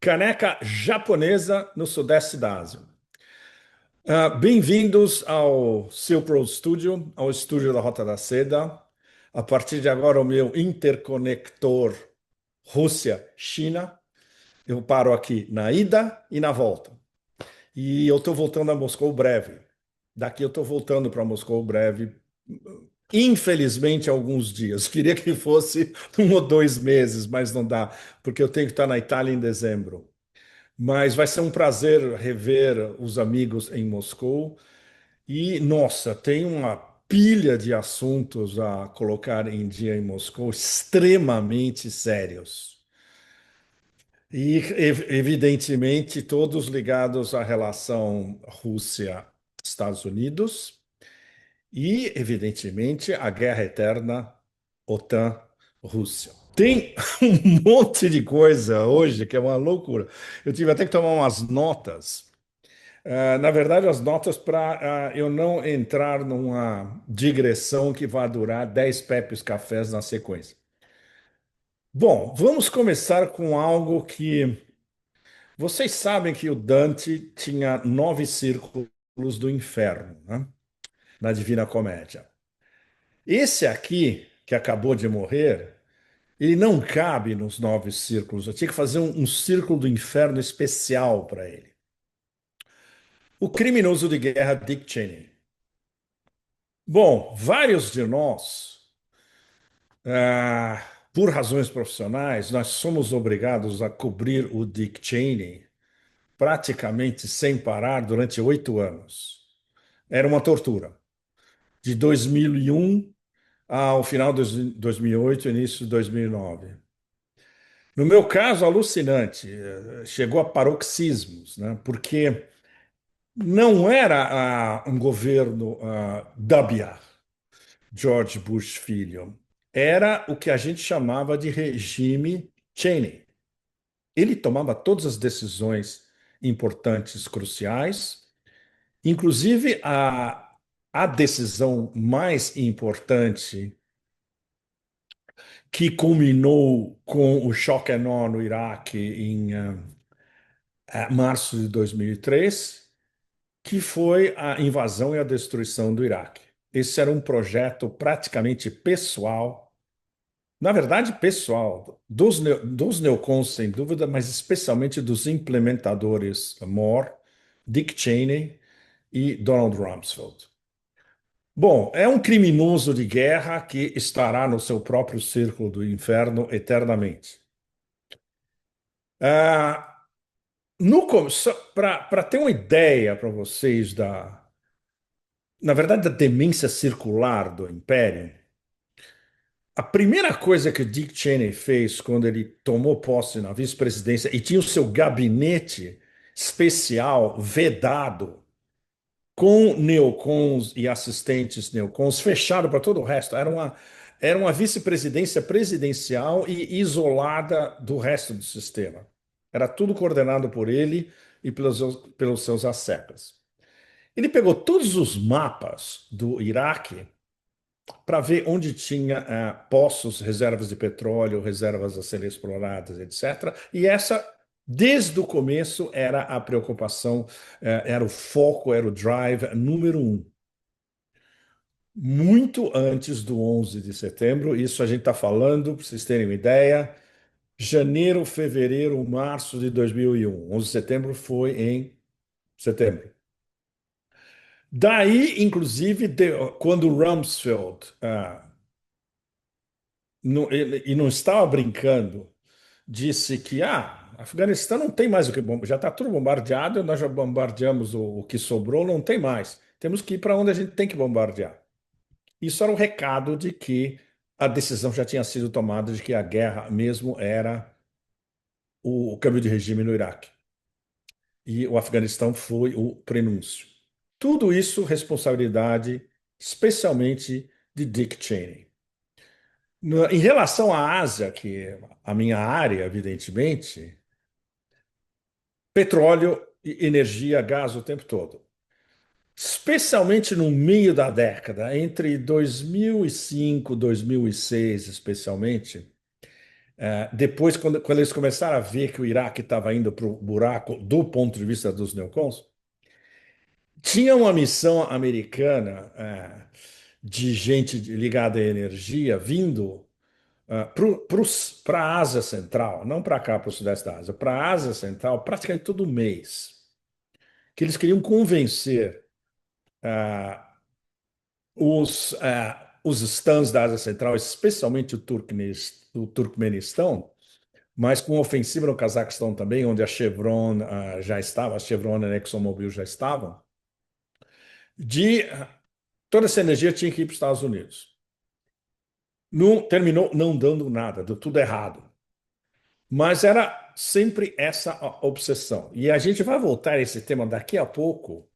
Caneca japonesa no sudeste da Ásia. Bem-vindos ao Silpro Studio, ao estúdio da Rota da Seda. A partir de agora, o meu interconector Rússia-China. Eu paro aqui na ida e na volta. E eu estou voltando a Moscou breve. Daqui eu estou voltando para Moscou breve. Infelizmente, alguns dias. Queria que fosse 1 ou 2 meses, mas não dá, porque eu tenho que estar na Itália em dezembro. Mas vai ser um prazer rever os amigos em Moscou. E, nossa, tem uma pilha de assuntos a colocar em dia em Moscou, extremamente sérios. E, evidentemente, todos ligados à relação Rússia-Estados Unidos e, evidentemente, à guerra eterna OTAN-Rússia. Tem um monte de coisa hoje que é uma loucura. Eu tive até que tomar umas notas. Na verdade, as notas para eu não entrar numa digressão que vai durar 10 Pepes Cafés na sequência. Bom, vamos começar com algo que vocês sabem que o Dante tinha 9 círculos do inferno, né? Na Divina Comédia. Esse aqui, que acabou de morrer, ele não cabe nos 9 círculos. Eu tinha que fazer um círculo do inferno especial para ele. O criminoso de guerra Dick Cheney. Bom, vários de nós, por razões profissionais, nós somos obrigados a cobrir o Dick Cheney praticamente sem parar durante 8 anos. Era uma tortura. De 2001 ao final de 2008, início de 2009. No meu caso, alucinante, chegou a paroxismos, né? Porque não era um governo W. George Bush Filho, era o que a gente chamava de regime Cheney. Ele tomava todas as decisões importantes, cruciais, inclusive a decisão mais importante que culminou com o choque enorme no Iraque em março de 2003, que foi a invasão e a destruição do Iraque. Esse era um projeto praticamente pessoal. Na verdade, pessoal, dos neocons, sem dúvida, mas especialmente dos implementadores Moore, Dick Cheney e Donald Rumsfeld. Bom, é um criminoso de guerra que estará no seu próprio círculo do inferno eternamente. Ah, para ter uma ideia para vocês na verdade, da demência circular do Império, a primeira coisa que Dick Cheney fez quando ele tomou posse na vice-presidência e tinha o seu gabinete especial vedado com neocons e assistentes neocons, fechado para todo o resto, era uma vice-presidência presidencial e isolada do resto do sistema. Era tudo coordenado por ele e pelos seus asseclas. Ele pegou todos os mapas do Iraque para ver onde tinha poços, reservas de petróleo, reservas a serem exploradas, etc. E essa, desde o começo, era a preocupação, era o foco, era o drive número um. Muito antes do 11 de setembro, isso a gente está falando, para vocês terem uma ideia, janeiro, fevereiro, março de 2001. 11 de setembro foi em setembro. Daí, inclusive, quando Rumsfeld e não estava brincando, disse que Afeganistão não tem mais o que bombardear, já está tudo bombardeado, nós já bombardeamos o que sobrou, não tem mais. Temos que ir para onde a gente tem que bombardear. Isso era um recado de que a decisão já tinha sido tomada de que a guerra mesmo era o câmbio de regime no Iraque. E o Afeganistão foi o prenúncio. Tudo isso responsabilidade, especialmente de Dick Cheney. Em relação à Ásia, que é a minha área, evidentemente, petróleo, energia, gás o tempo todo. Especialmente no meio da década, entre 2005 e 2006, especialmente, Depois, quando eles começaram a ver que o Iraque estava indo para o buraco do ponto de vista dos neocons, tinha uma missão americana de gente ligada à energia vindo para a Ásia Central, não para cá, para o Sudeste da Ásia, para a Ásia Central, praticamente todo mês, que eles queriam convencer ah, os stands da Ásia Central, especialmente o Turkmenistão, mas com ofensiva no Cazaquistão também, onde a Chevron já estava, a Chevron e a ExxonMobil já estavam, de toda essa energia tinha que ir para os Estados Unidos. Não, terminou não dando nada, deu tudo errado. Mas era sempre essa a obsessão. E a gente vai voltar a esse tema daqui a pouco,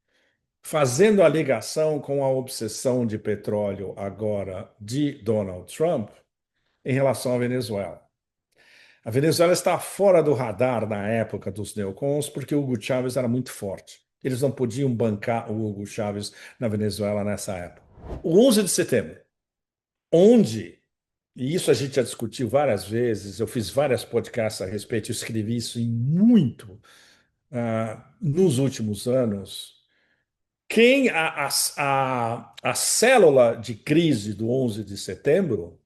fazendo a ligação com a obsessão de petróleo agora de Donald Trump em relação à Venezuela. A Venezuela está fora do radar na época dos neocons porque o Hugo Chávez era muito forte. Eles não podiam bancar o Hugo Chávez na Venezuela nessa época. O 11 de setembro, onde, e isso a gente já discutiu várias vezes, eu fiz vários podcasts a respeito, eu escrevi isso em muito nos últimos anos. Quem a célula de crise do 11 de setembro,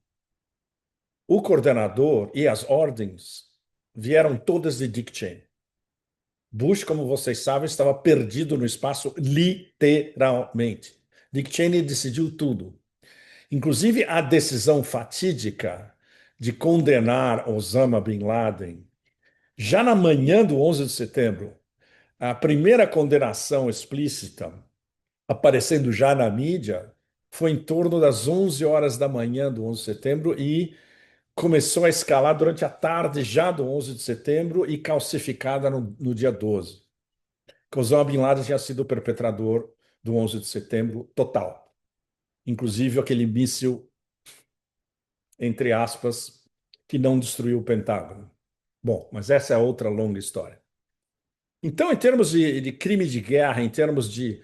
o coordenador e as ordens vieram todas de Dick Cheney. Bush, como vocês sabem, estava perdido no espaço, literalmente. Dick Cheney decidiu tudo, inclusive a decisão fatídica de condenar Osama Bin Laden. Já na manhã do 11 de setembro, a primeira condenação explícita, aparecendo já na mídia, foi em torno das 11 horas da manhã do 11 de setembro e começou a escalar durante a tarde já do 11 de setembro e calcificada no dia 12. Que Osama Bin Laden tinha sido o perpetrador do 11 de setembro total. Inclusive aquele míssil, entre aspas, que não destruiu o Pentágono. Bom, mas essa é outra longa história. Então, em termos de crime de guerra, em termos de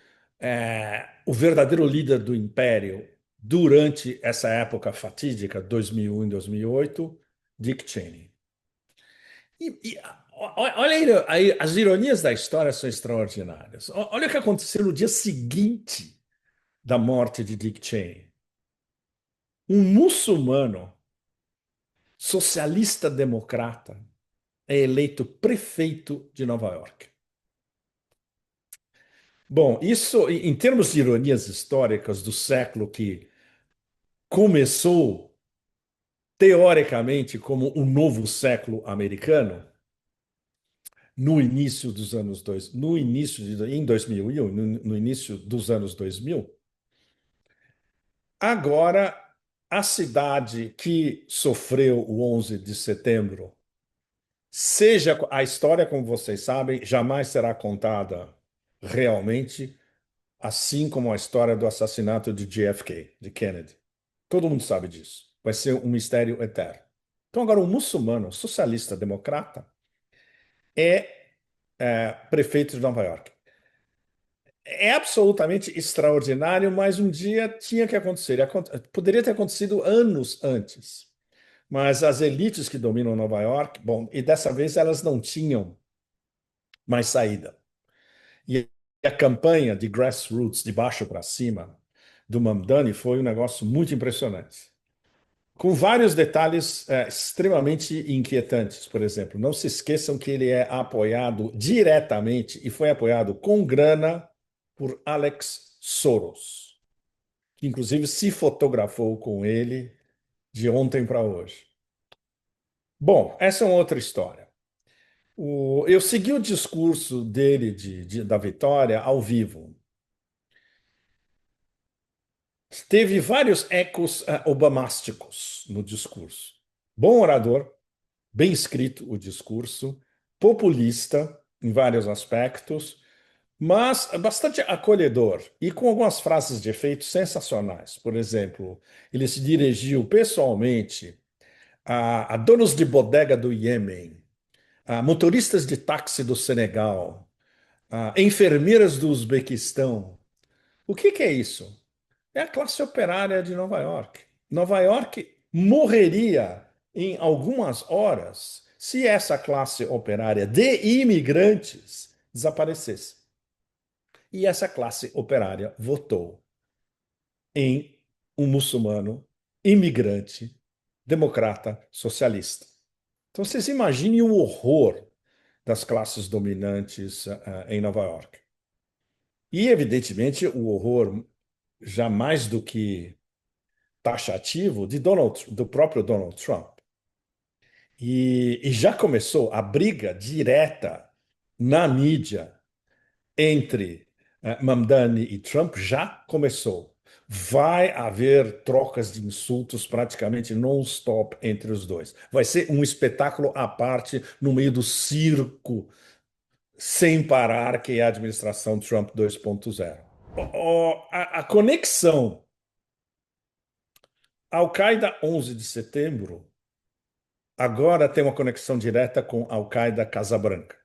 o verdadeiro líder do império durante essa época fatídica, 2001 e 2008, Dick Cheney. Olha aí, as ironias da história são extraordinárias. Olha o que aconteceu no dia seguinte da morte de Dick Cheney. Um muçulmano socialista democrata é eleito prefeito de Nova York. Bom, isso, em termos de ironias históricas do século que começou teoricamente como o novo século americano, no início dos anos dois, no início em 2001, no início dos anos 2000, agora a cidade que sofreu o 11 de setembro, seja a história, como vocês sabem, jamais será contada realmente, assim como a história do assassinato de JFK, de Kennedy. Todo mundo sabe disso. Vai ser um mistério eterno. Então, agora, um muçulmano socialista democrata é prefeito de Nova York. É absolutamente extraordinário, mas um dia tinha que acontecer. Poderia ter acontecido anos antes. Mas as elites que dominam Nova York, bom, e dessa vez elas não tinham mais saída. E a campanha de grassroots, de baixo para cima, do Mamdani foi um negócio muito impressionante. Com vários detalhes extremamente inquietantes. Por exemplo, não se esqueçam que ele é apoiado diretamente e foi apoiado com grana por Alex Soros, que inclusive se fotografou com ele de ontem para hoje. Bom, essa é uma outra história. Eu segui o discurso dele da vitória ao vivo. Teve vários ecos obamásticos no discurso. Bom orador, bem escrito o discurso, populista em vários aspectos, mas bastante acolhedor e com algumas frases de efeito sensacionais. Por exemplo, ele se dirigiu pessoalmente a donos de bodega do Iêmen, a motoristas de táxi do Senegal, a enfermeiras do Uzbequistão. O que é isso? É a classe operária de Nova York. Nova York morreria em algumas horas se essa classe operária de imigrantes desaparecesse. E essa classe operária votou em um muçulmano imigrante, democrata, socialista. Então, vocês imaginem o horror das classes dominantes em Nova York. E, evidentemente, o horror já mais do que taxativo do próprio Donald Trump. E já começou a briga direta na mídia entre Mamdani e Trump, já começou. Vai haver trocas de insultos praticamente non-stop entre os dois. Vai ser um espetáculo à parte no meio do circo sem parar que é a administração Trump 2.0. A conexão Al-Qaeda 11 de setembro agora tem uma conexão direta com Al-Qaeda Casa Branca.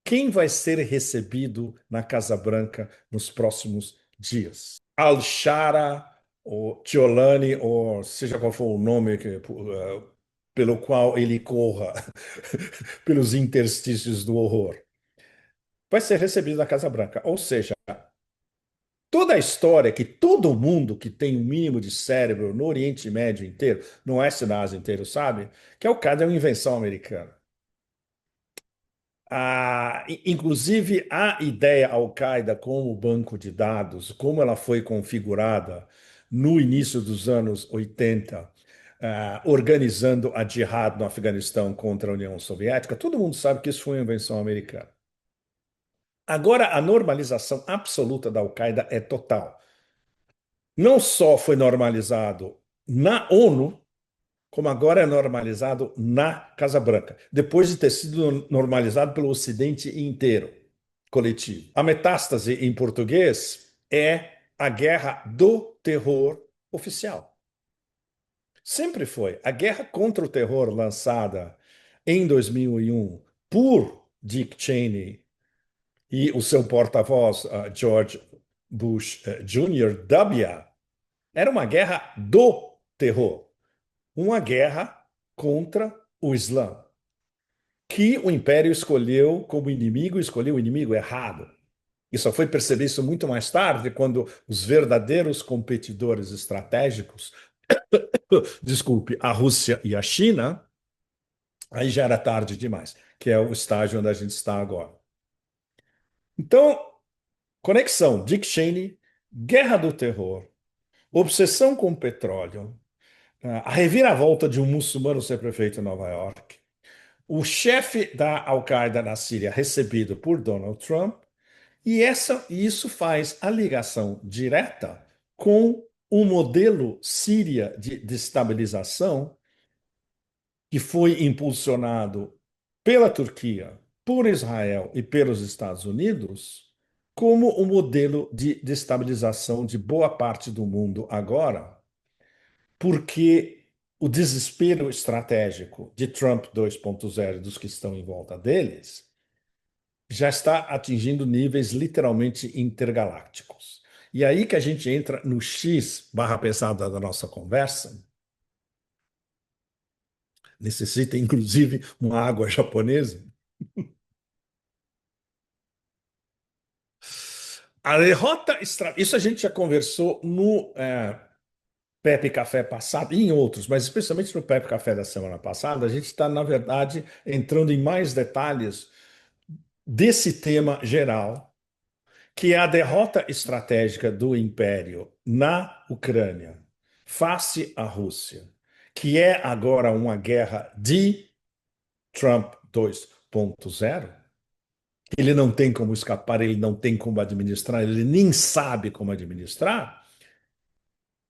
Quem vai ser recebido na Casa Branca nos próximos dias? Al-Shara, ou Ciolani, ou seja qual for o nome pelo qual ele corra pelos interstícios do horror, vai ser recebido na Casa Branca. Ou seja, toda a história que todo mundo que tem um mínimo de cérebro no Oriente Médio inteiro, no Oeste da Ásia inteiro, sabe, que Al-Qaeda é uma invenção americana. Inclusive, a ideia Al-Qaeda como banco de dados, como ela foi configurada no início dos anos 80, organizando a jihad no Afeganistão contra a União Soviética, todo mundo sabe que isso foi uma invenção americana. Agora, a normalização absoluta da Al-Qaeda é total. Não só foi normalizado na ONU, como agora é normalizado na Casa Branca, depois de ter sido normalizado pelo Ocidente inteiro, coletivo. A metástase em português é a guerra do terror oficial. Sempre foi. A guerra contra o terror lançada em 2001 por Dick Cheney e o seu porta-voz, George Bush Jr., W, era uma guerra do terror. Uma guerra contra o Islã, que o Império escolheu como inimigo, escolheu o inimigo errado. E só foi perceber isso muito mais tarde, quando os verdadeiros competidores estratégicos, desculpe, a Rússia e a China, aí já era tarde demais, que é o estágio onde a gente está agora. Então, conexão, Dick Cheney, guerra do terror, obsessão com petróleo, a reviravolta de um muçulmano ser prefeito em Nova York, o chefe da Al-Qaeda na Síria recebido por Donald Trump, e isso faz a ligação direta com o modelo Síria de destabilização que foi impulsionado pela Turquia, por Israel e pelos Estados Unidos, como o modelo de destabilização de boa parte do mundo agora, porque o desespero estratégico de Trump 2.0 dos que estão em volta deles já está atingindo níveis literalmente intergalácticos. E aí que a gente entra no X barra pesada da nossa conversa. Necessita, inclusive, uma água japonesa. A derrota, isso a gente já conversou no Pepe Café passado e em outros, mas especialmente no Pepe Café da semana passada, a gente está, na verdade, entrando em mais detalhes desse tema geral, que é a derrota estratégica do Império na Ucrânia, face à Rússia, que é agora uma guerra de Trump 2.0. Ele não tem como escapar, ele não tem como administrar, ele nem sabe como administrar,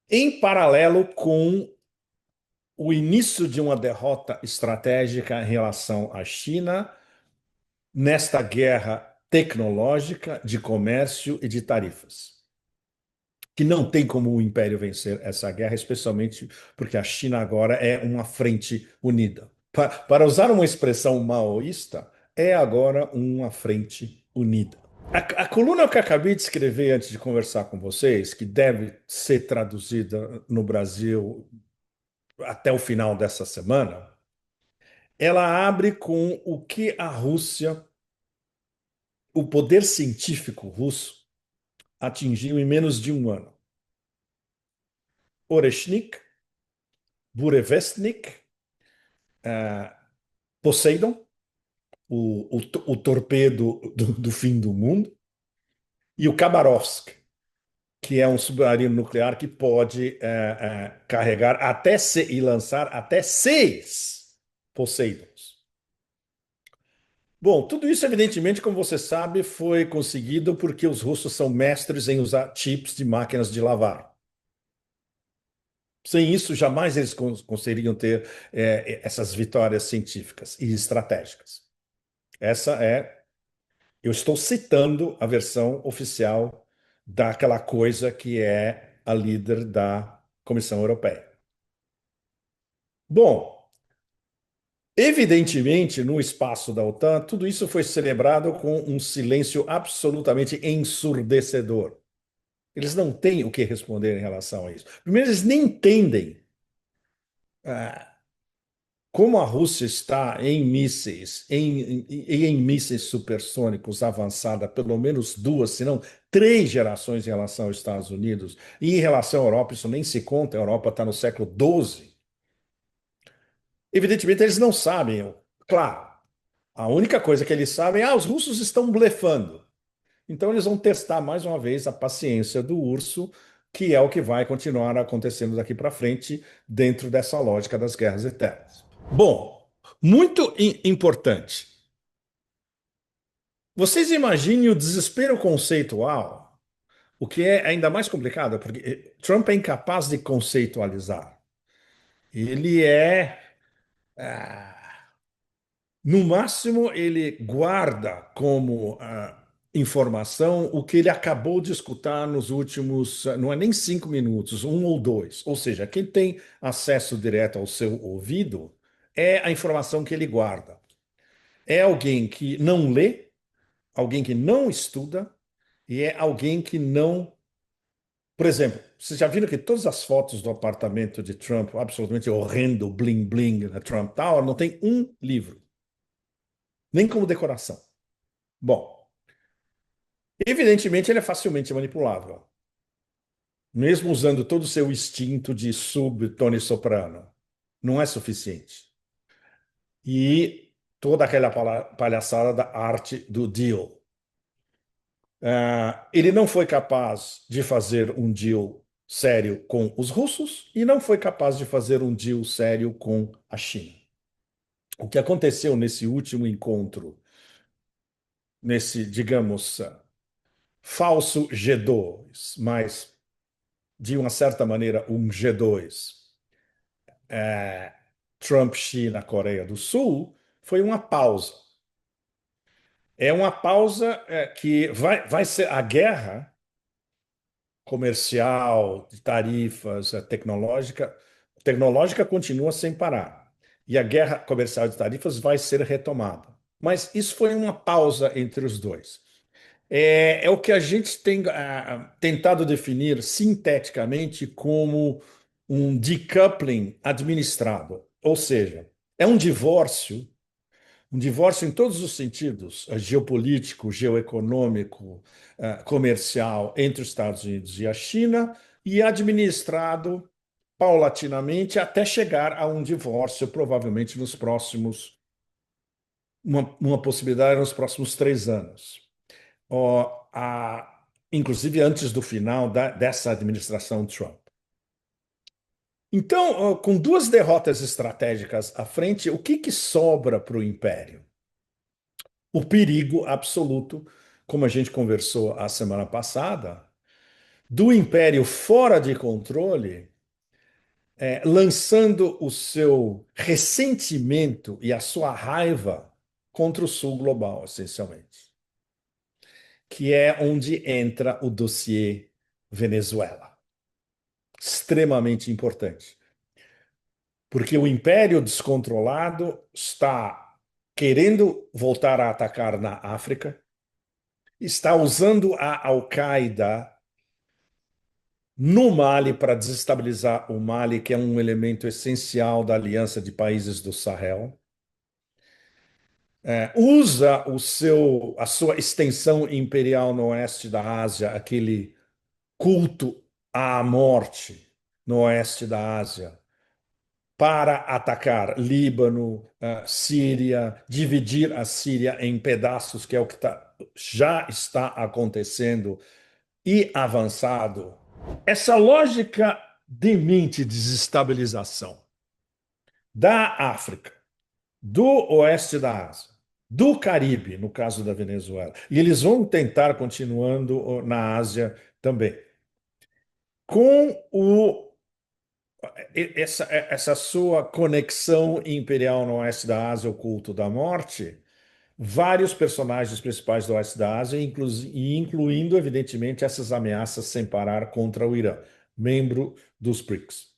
em paralelo com o início de uma derrota estratégica em relação à China nesta guerra tecnológica de comércio e de tarifas, que não tem como o Império vencer essa guerra, especialmente porque a China agora é uma frente unida. Para usar uma expressão maoísta, é agora uma frente unida. A coluna que eu acabei de escrever antes de conversar com vocês, que deve ser traduzida no Brasil até o final dessa semana, ela abre com o que a Rússia, o poder científico russo, atingiu em menos de um ano. Oreshnik, Burevestnik, uh, Poseidon, o torpedo do fim do mundo, e o Khabarovsk, que é um submarino nuclear que pode carregar e lançar até 6 Poseidons. Bom, tudo isso, evidentemente, como você sabe, foi conseguido porque os russos são mestres em usar chips de máquinas de lavar. Sem isso, jamais eles conseguiriam ter essas vitórias científicas e estratégicas. Essa é, eu estou citando a versão oficial daquela coisa que é a líder da Comissão Europeia. Bom, evidentemente, no espaço da OTAN, tudo isso foi celebrado com um silêncio absolutamente ensurdecedor. Eles não têm o que responder em relação a isso. Primeiro, eles nem entendem como a Rússia está em mísseis, em mísseis supersônicos avançada, pelo menos 2, se não 3 gerações em relação aos Estados Unidos, e em relação à Europa, isso nem se conta, a Europa está no século XII. Evidentemente, eles não sabem. Claro, a única coisa que eles sabem é os russos estão blefando. Então, eles vão testar mais uma vez a paciência do urso, que é o que vai continuar acontecendo daqui para frente, dentro dessa lógica das guerras eternas. Bom, muito importante. Vocês imaginem o desespero conceitual, o que é ainda mais complicado, porque Trump é incapaz de conceitualizar. Ele é. No máximo, ele guarda como informação o que ele acabou de escutar nos últimos, não é nem 5 minutos, 1 ou 2. Ou seja, quem tem acesso direto ao seu ouvido é a informação que ele guarda. É alguém que não lê, alguém que não estuda e é alguém que não. Por exemplo, vocês já viram que todas as fotos do apartamento de Trump, absolutamente horrendo, bling bling na Trump Tower, não tem um livro, nem como decoração. Bom, evidentemente ele é facilmente manipulável, mesmo usando todo o seu instinto de sub-Tony Soprano. Não é suficiente. E toda aquela palhaçada da arte do deal. Ele não foi capaz de fazer um deal sério com os russos e não foi capaz de fazer um deal sério com a China. O que aconteceu nesse último encontro, nesse, digamos, falso G2, mas de uma certa maneira um G2, é, Trump, China, Coreia do Sul, foi uma pausa. É uma pausa que vai ser a guerra comercial, de tarifas, tecnológica continua sem parar. E a guerra comercial de tarifas vai ser retomada. Mas isso foi uma pausa entre os dois. É o que a gente tem tentado definir sinteticamente como um decoupling administrado. Ou seja, é um divórcio em todos os sentidos, geopolítico, geoeconômico, comercial, entre os Estados Unidos e a China, e administrado paulatinamente até chegar a um divórcio, provavelmente nos próximos, uma possibilidade nos próximos 3 anos. Ó, inclusive antes do final dessa administração Trump. Então, ó, com 2 derrotas estratégicas à frente, o que sobra para o império? O perigo absoluto, como a gente conversou a semana passada, do império fora de controle, lançando o seu ressentimento e a sua raiva contra o sul global, essencialmente, que é onde entra o dossiê Venezuela. Extremamente importante, porque o império descontrolado está querendo voltar a atacar na África, está usando a Al-Qaeda no Mali para desestabilizar o Mali, que é um elemento essencial da Aliança de Países do Sahel. Usa a sua extensão imperial no oeste da Ásia, aquele culto à morte no oeste da Ásia, para atacar Líbano, Síria, dividir a Síria em pedaços, que é o que já está acontecendo e avançado. Essa lógica de mente de desestabilização da África, do oeste da Ásia, do Caribe, no caso da Venezuela, e eles vão tentar continuando na Ásia também. Com essa sua conexão imperial no oeste da Ásia, o culto da morte, vários personagens principais do oeste da Ásia, incluindo, evidentemente, essas ameaças sem parar contra o Irã, membro dos BRICS.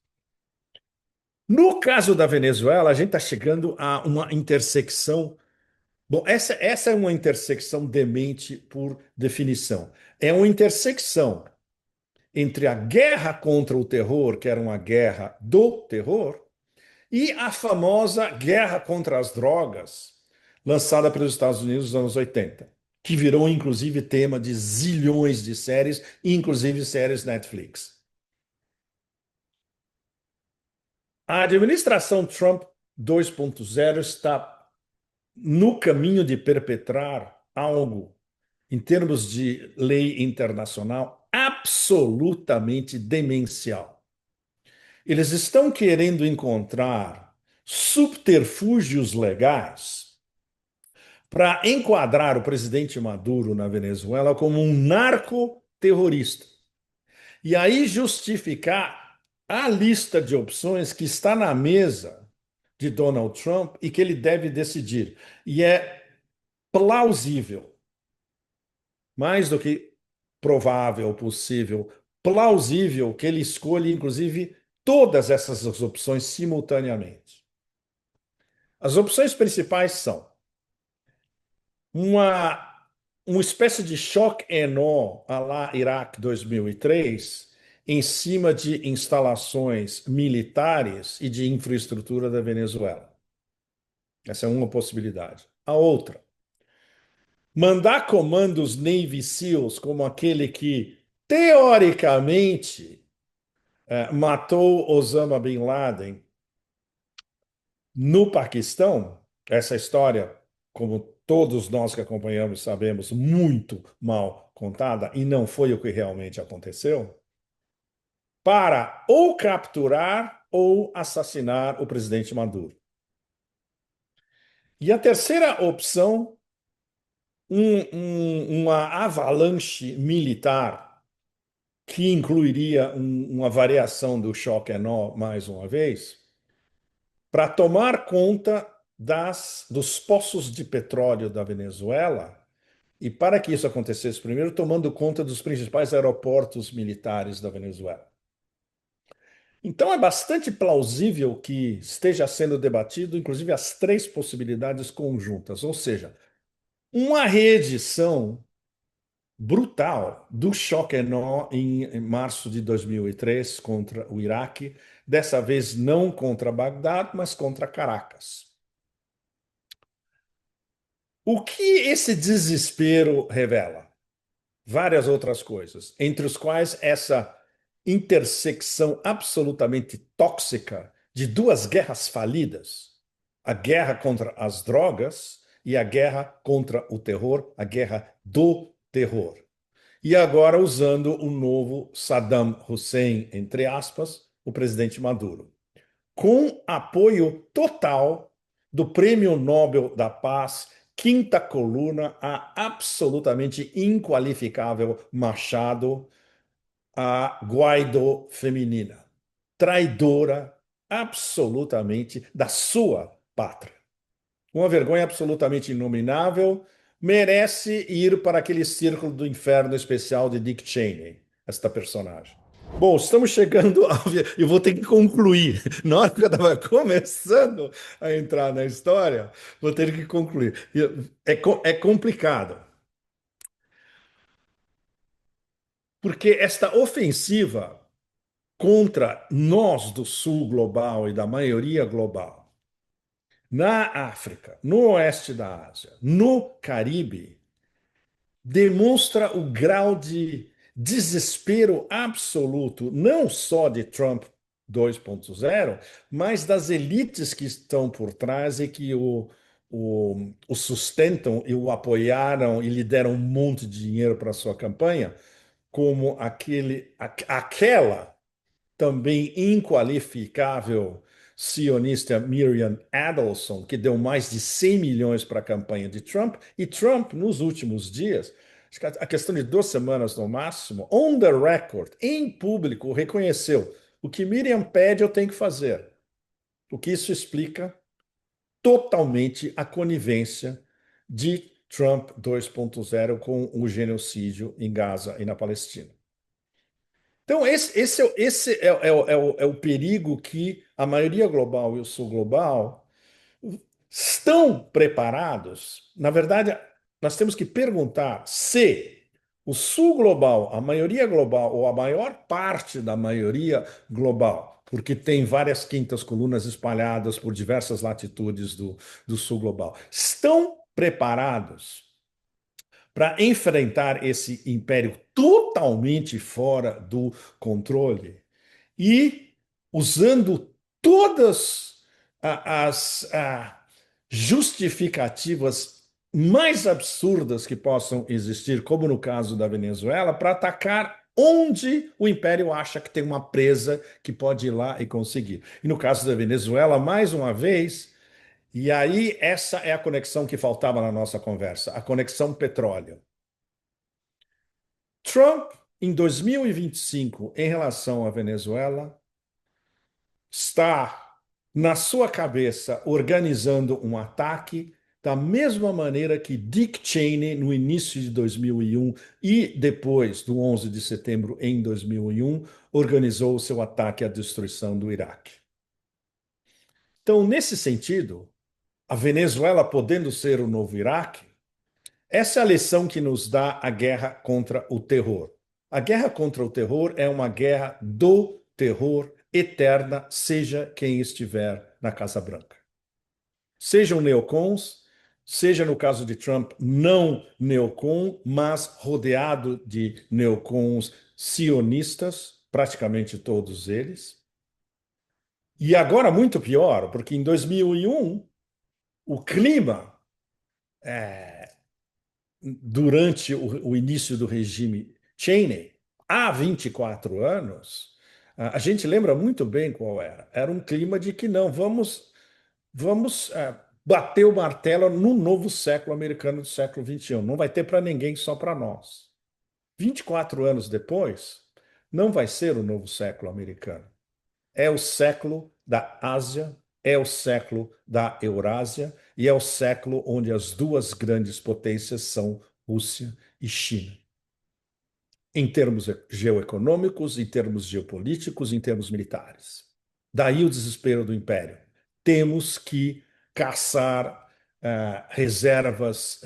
No caso da Venezuela, a gente está chegando a uma intersecção. Bom, essa é uma intersecção demente por definição. É uma intersecção entre a guerra contra o terror, que era uma guerra do terror, e a famosa guerra contra as drogas, lançada pelos Estados Unidos nos anos 80, que virou inclusive tema de zilhões de séries, inclusive séries Netflix. A administração Trump 2.0 está no caminho de perpetrar algo, em termos de lei internacional, absolutamente demencial. Eles estão querendo encontrar subterfúgios legais para enquadrar o presidente Maduro na Venezuela como um narcoterrorista. E aí justificar a lista de opções que está na mesa de Donald Trump e que ele deve decidir. E é plausível, mais do que provável, possível, plausível que ele escolha, inclusive, todas essas opções simultaneamente. As opções principais são uma, uma espécie de choque and awe à la Iraque 2003, em cima de instalações militares e de infraestrutura da Venezuela. Essa é uma possibilidade. A outra, mandar comandos Navy SEALs, como aquele que, teoricamente, matou Osama Bin Laden no Paquistão, essa história, como todos nós que acompanhamos sabemos, muito mal contada, e não foi o que realmente aconteceu, para ou capturar ou assassinar o presidente Maduro. E a terceira opção, uma avalanche militar que incluiria uma variação do choque and awe, mais uma vez, para tomar conta dos poços de petróleo da Venezuela. E para que isso acontecesse, primeiro, tomando conta dos principais aeroportos militares da Venezuela. Então, é bastante plausível que esteja sendo debatido, inclusive, as três possibilidades conjuntas, ou seja, uma reedição brutal do choque and awe em março de 2003 contra o Iraque, dessa vez não contra Bagdá, mas contra Caracas. O que esse desespero revela? Várias outras coisas, entre os quais essa intersecção absolutamente tóxica de duas guerras falidas, a guerra contra as drogas e a guerra contra o terror, a guerra do terror. E agora usando o novo Saddam Hussein, entre aspas, o presidente Maduro, com apoio total do Prêmio Nobel da Paz, quinta coluna, a absolutamente inqualificável Machado, a Guaidó feminina, traidora absolutamente da sua pátria. Uma vergonha absolutamente inominável, merece ir para aquele círculo do inferno especial de Dick Cheney, esta personagem. Bom, estamos chegando ao. Eu vou ter que concluir. Na hora que eu estava começando a entrar na história, vou ter que concluir. É complicado, porque esta ofensiva contra nós do sul global e da maioria global, na África, no oeste da Ásia, no Caribe, demonstra o grau de desespero absoluto, não só de Trump 2.0, mas das elites que estão por trás e que o sustentam e o apoiaram e lhe deram um monte de dinheiro para a sua campanha, como aquela também inqualificável sionista Miriam Adelson, que deu mais de 100 milhões para a campanha de Trump, e Trump, nos últimos dias, acho que a questão de 2 semanas no máximo, on the record, em público, reconheceu o que Miriam pede, eu tenho que fazer. O que isso explica totalmente a conivência de Trump 2.0 com o genocídio em Gaza e na Palestina. Então, esse é o perigo que a maioria global e o sul global estão preparados. Na verdade, nós temos que perguntar se o sul global, a maioria global, ou a maior parte da maioria global, porque tem várias quintas colunas espalhadas por diversas latitudes do sul global, estão preparados para enfrentar esse império totalmente fora do controle e usando todas as justificativas mais absurdas que possam existir, como no caso da Venezuela, para atacar onde o império acha que tem uma presa que pode ir lá e conseguir. E no caso da Venezuela, mais uma vez, e aí essa é a conexão que faltava na nossa conversa, a conexão petróleo. Trump, em 2025, em relação à Venezuela, está na sua cabeça organizando um ataque da mesma maneira que Dick Cheney, no início de 2001 e depois do 11 de setembro em 2001, organizou o seu ataque à destruição do Iraque. Então, nesse sentido, a Venezuela podendo ser o novo Iraque, essa é a lição que nos dá a guerra contra o terror. A guerra contra o terror é uma guerra do terror eterna, seja quem estiver na Casa Branca. Sejam neocons, seja no caso de Trump, não neocon, mas rodeado de neocons sionistas, praticamente todos eles. E agora muito pior, porque em 2001 o clima durante o início do regime Cheney, há 24 anos, a gente lembra muito bem qual era. Era um clima de que não, vamos bater o martelo no novo século americano do século XXI. Não vai ter para ninguém, só para nós. 24 anos depois, não vai ser o novo século americano. É o século da Ásia, é o século da Eurásia e é o século onde as duas grandes potências são Rússia e China. Em termos geoeconômicos, em termos geopolíticos, em termos militares. Daí o desespero do império. Temos que caçar reservas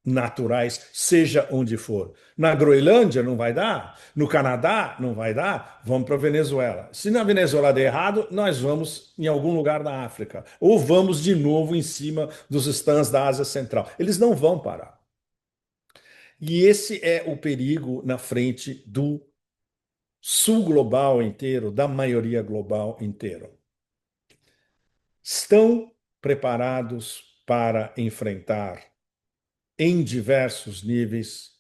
naturais, seja onde for. Na Groenlândia não vai dar, no Canadá não vai dar, vamos para a Venezuela. Se na Venezuela der errado, nós vamos em algum lugar da África, ou vamos de novo em cima dos stands da Ásia Central. Eles não vão parar. E esse é o perigo na frente do sul global inteiro, da maioria global inteiro. Estão preparados para enfrentar em diversos níveis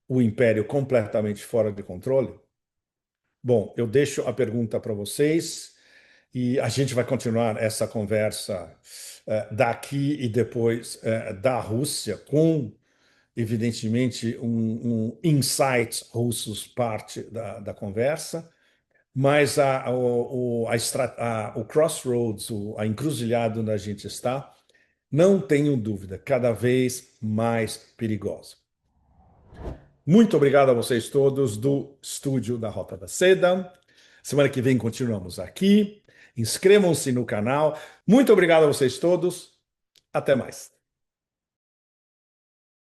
o império completamente fora de controle? Bom, eu deixo a pergunta para vocês e a gente vai continuar essa conversa daqui e depois da Rússia, com, evidentemente, um insight russos parte da conversa, mas o crossroads, a encruzilhada onde a gente está, não tenho dúvida, cada vez mais perigosa. Muito obrigado a vocês todos do estúdio da Rota da Seda. Semana que vem continuamos aqui. Inscrevam-se no canal. Muito obrigado a vocês todos. Até mais.